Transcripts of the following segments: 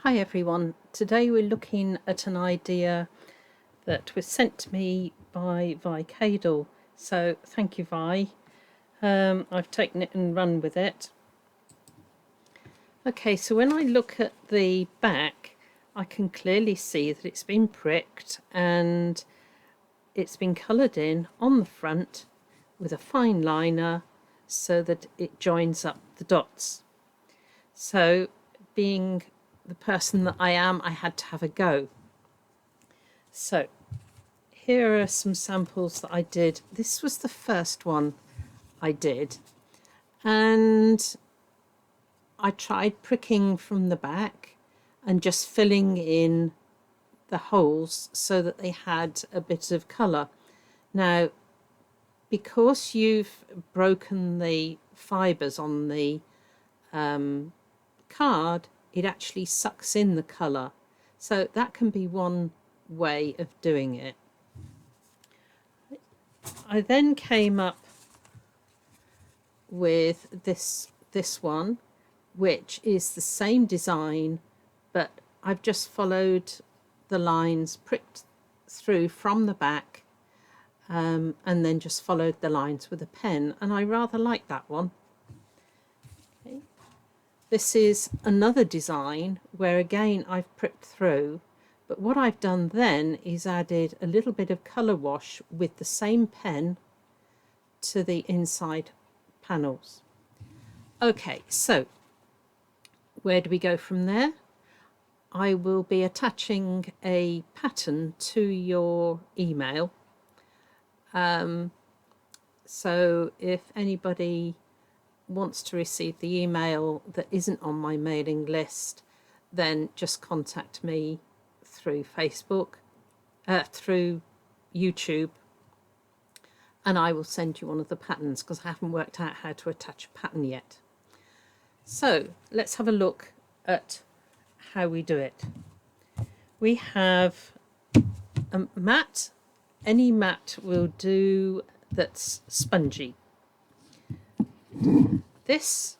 Hi everyone, today we're looking at an idea that was sent to me by Vi Cadle, so thank you Vi. I've taken it and run with it. Okay, so when I look at the back I can clearly see that it's been pricked and it's been coloured in on the front with a fine liner so that it joins up the dots. So being the person that I am, I had to have a go. So here are some samples that I did. This was the first one I did, and I tried pricking from the back and just filling in the holes so that they had a bit of colour. Now, because you've broken the fibres on the card, it actually sucks in the colour, so that can be one way of doing it. I then came up with this one, which is the same design, but I've just followed the lines pricked through from the back and then just followed the lines with a pen, and I rather like that one. Okay. This is another design where again I've pricked through, but what I've done then is added a little bit of colour wash with the same pen to the inside panels. Okay, so where do we go from there? I will be attaching a pattern to your email. So if anybody wants to receive the email that isn't on my mailing list, then just contact me through Facebook, through YouTube, and I will send you one of the patterns because I haven't worked out how to attach a pattern yet. So let's have a look at how we do it. We have a mat. Any mat will do that's spongy. This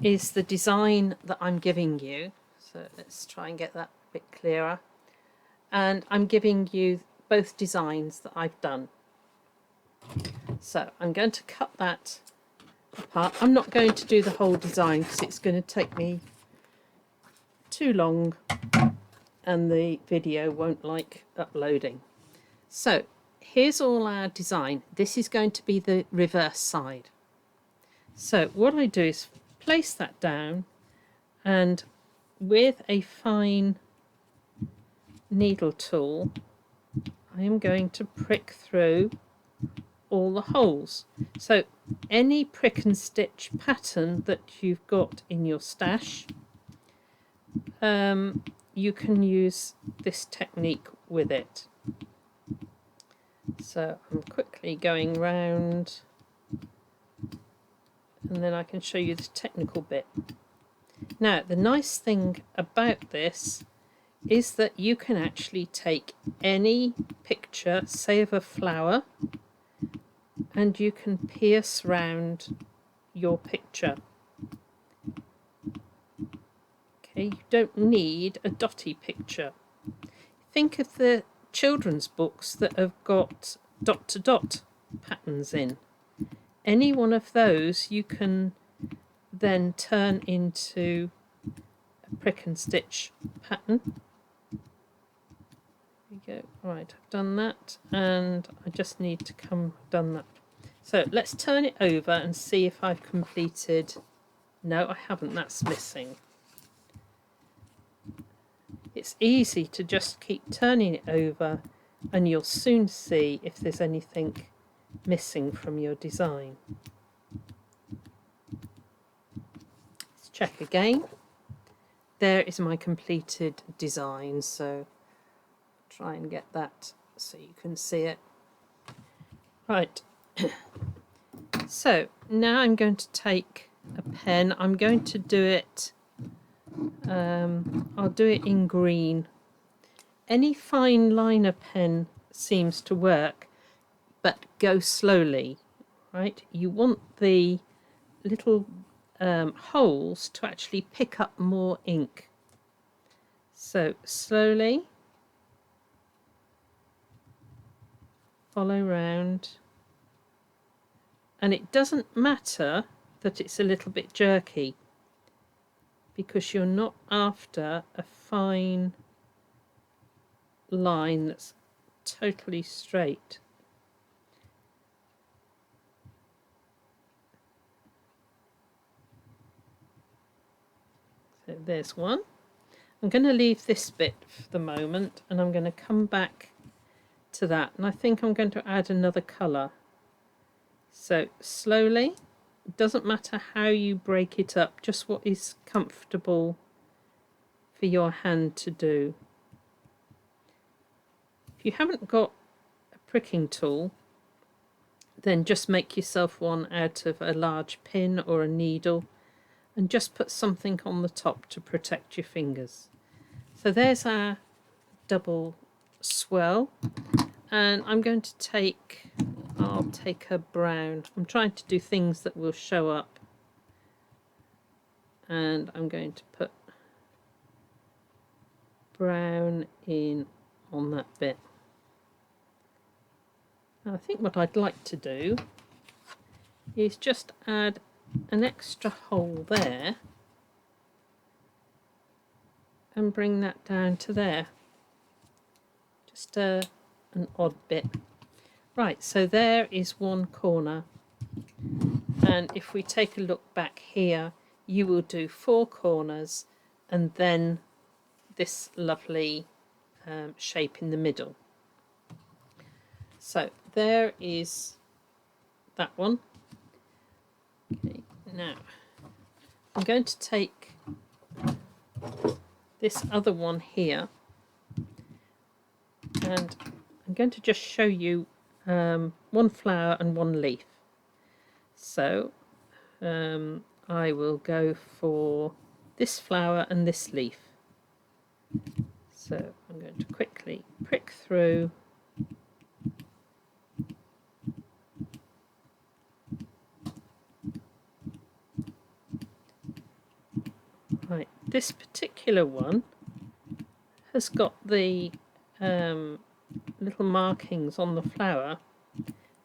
is the design that I'm giving you. So let's try and get that a bit clearer. And I'm giving you both designs that I've done. So I'm going to cut that apart. I'm not going to do the whole design because it's going to take me too long and the video won't like uploading. So here's all our design. This is going to be the reverse side. So what I do is place that down, and with a fine needle tool I am going to prick through all the holes. So any prick and stitch pattern that you've got in your stash, you can use this technique with it. So I'm quickly going round and then I can show you the technical bit. Now the nice thing about this is that you can actually take any picture, say of a flower, and you can pierce round your picture. Okay, you don't need a dotty picture. Think of the children's books that have got dot to dot patterns in. Any one of those you can then turn into a prick and stitch pattern. There we go. Right, I've done that, and I just need to done that. So let's turn it over and see if I've completed. No, I haven't. That's missing. It's easy to just keep turning it over and you'll soon see if there's anything missing from your design. Let's check again. There is my completed design, so try and get that so you can see it. Right. So now I'm going to take a pen. I'm going to do it, I'll do it in green. Any fine liner pen seems to work, but go slowly, right? You want the little holes to actually pick up more ink. So slowly follow round, and it doesn't matter that it's a little bit jerky, because you're not after a fine line that's totally straight. So there's one. I'm going to leave this bit for the moment, and I'm going to come back to that, and I think I'm going to add another colour. So slowly, it doesn't matter how you break it up, just what is comfortable for your hand to do. If you haven't got a pricking tool, then just make yourself one out of a large pin or a needle, and just put something on the top to protect your fingers. So there's our double swirl, and I'm going to take, I'll take a brown. I'm trying to do things that will show up, and I'm going to put brown in on that bit. Now I think what I'd like to do is just add an extra hole there and bring that down to there. Just an odd bit. Right, so there is one corner, and if we take a look back here, you will do 4 corners and then this lovely shape in the middle. So there is that one. Okay, now I'm going to take this other one here, and I'm going to just show you one flower and one leaf. So I will go for this flower and this leaf. So I'm going to quickly prick through. Right, this particular one has got the little markings on the flower,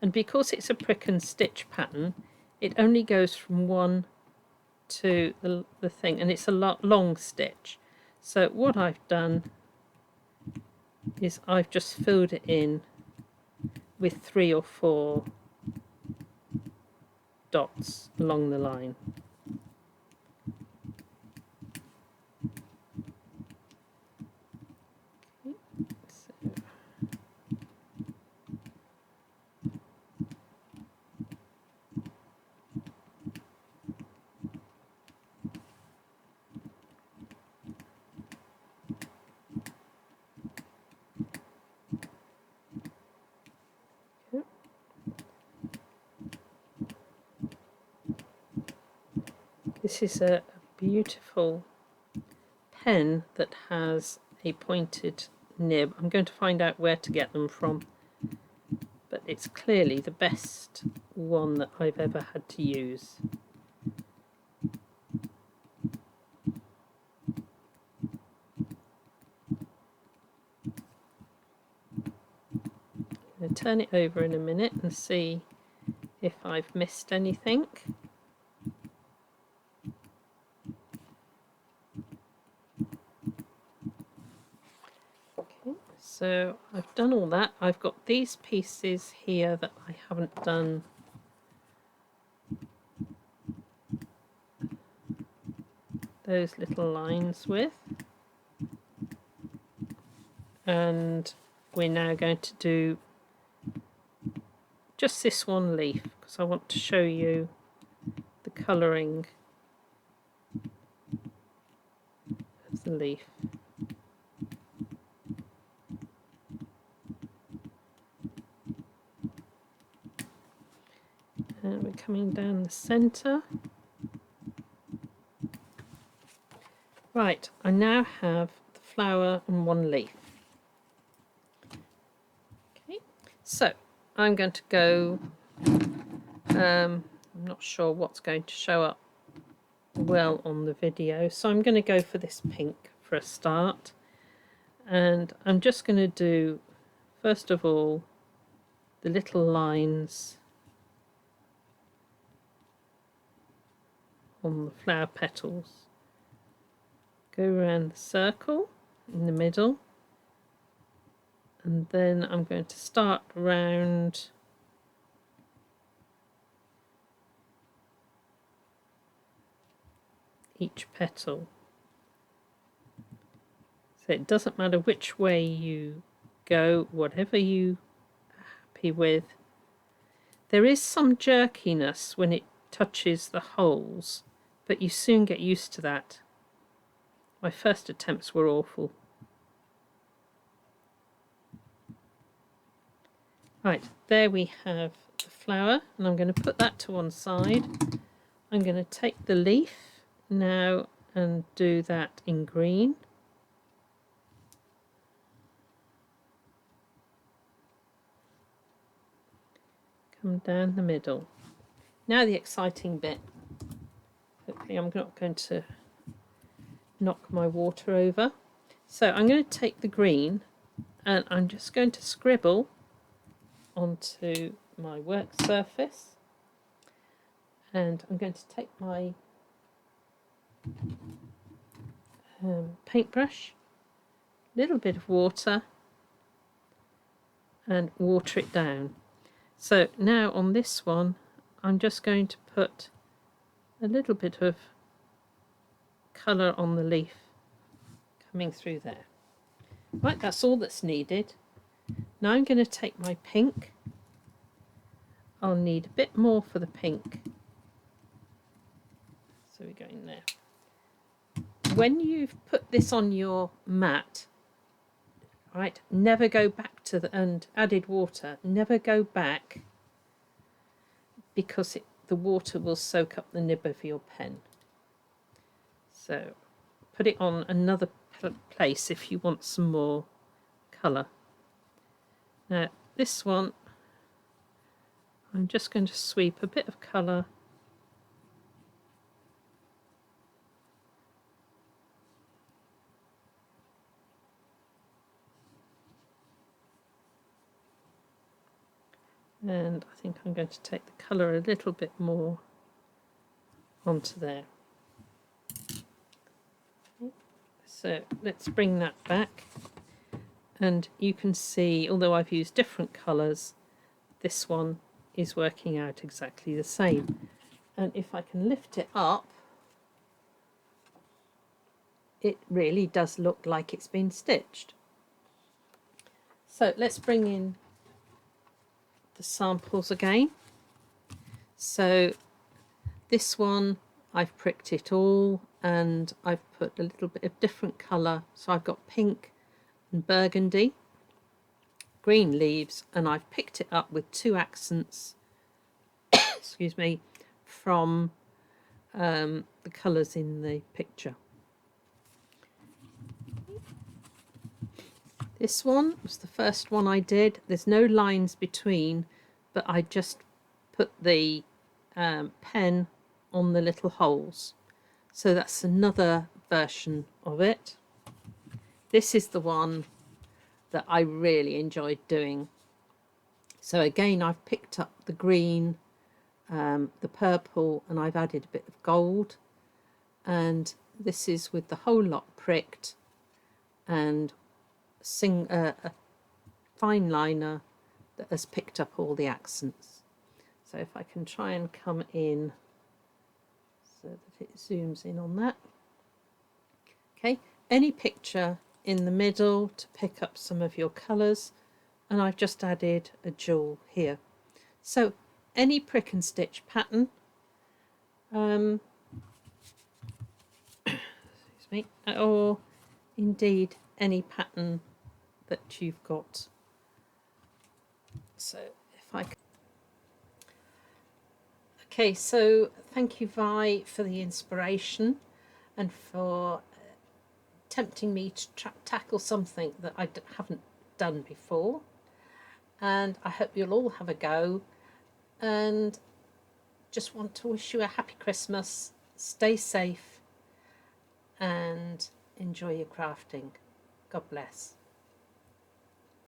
and because it's a prick and stitch pattern, it only goes from one to the thing, and it's a long stitch. So what I've done is I've just filled it in with 3 or 4 dots along the line. This is a beautiful pen that has a pointed nib. I'm going to find out where to get them from, but it's clearly the best one that I've ever had to use. I'm going to turn it over in a minute and see if I've missed anything. So I've done all that. I've got these pieces here that I haven't done those little lines with, and we're now going to do just this one leaf because I want to show you the colouring of the leaf. And we're coming down the centre. Right, I now have the flower and one leaf. Okay, so I'm going to go, I'm not sure what's going to show up well on the video, so I'm going to go for this pink for a start, and I'm just going to do, first of all, the little lines on the flower petals. Go around the circle in the middle, and then I'm going to start round each petal. So it doesn't matter which way you go, whatever you are happy with. There is some jerkiness when it touches the holes, but you soon get used to that. My first attempts were awful. Right, there we have the flower, and I'm going to put that to one side. I'm going to take the leaf now and do that in green. Come down the middle. Now the exciting bit. Hopefully I'm not going to knock my water over. So I'm going to take the green and I'm just going to scribble onto my work surface, and I'm going to take my paintbrush, a little bit of water, and water it down. So now on this one I'm just going to put a little bit of colour on the leaf coming through there. Right, that's all that's needed. Now I'm going to take my pink. I'll need a bit more for the pink. So we go in there. When you've put this on your mat, right, never go back to the, and added water, never go back, because the water will soak up the nib of your pen. So put it on another place if you want some more colour. Now this one, I'm just going to sweep a bit of colour and I think I'm going to take the colour a little bit more onto there. So let's bring that back, and you can see, although I've used different colours, this one is working out exactly the same. And if I can lift it up, it really does look like it's been stitched. So let's bring in the samples again. So this one, I've pricked it all and I've put a little bit of different colour. So I've got pink and burgundy, green leaves, and I've picked it up with 2 accents excuse me, from the colours in the picture. This one was the first one I did. There's no lines between, but I just put the pen on the little holes. So that's another version of it. This is the one that I really enjoyed doing. So again, I've picked up the green, the purple, and I've added a bit of gold. And this is with the whole lot pricked and a fine liner that has picked up all the accents. So if I can try and come in so that it zooms in on that. Okay, any picture in the middle to pick up some of your colours, and I've just added a jewel here. So any prick and stitch pattern, excuse me, or indeed any pattern that you've got. So if I can... Okay, so thank you, Vi, for the inspiration and for tempting me to tackle something that I haven't done before. And I hope you'll all have a go, and just want to wish you a happy Christmas stay safe and enjoy your crafting. God bless.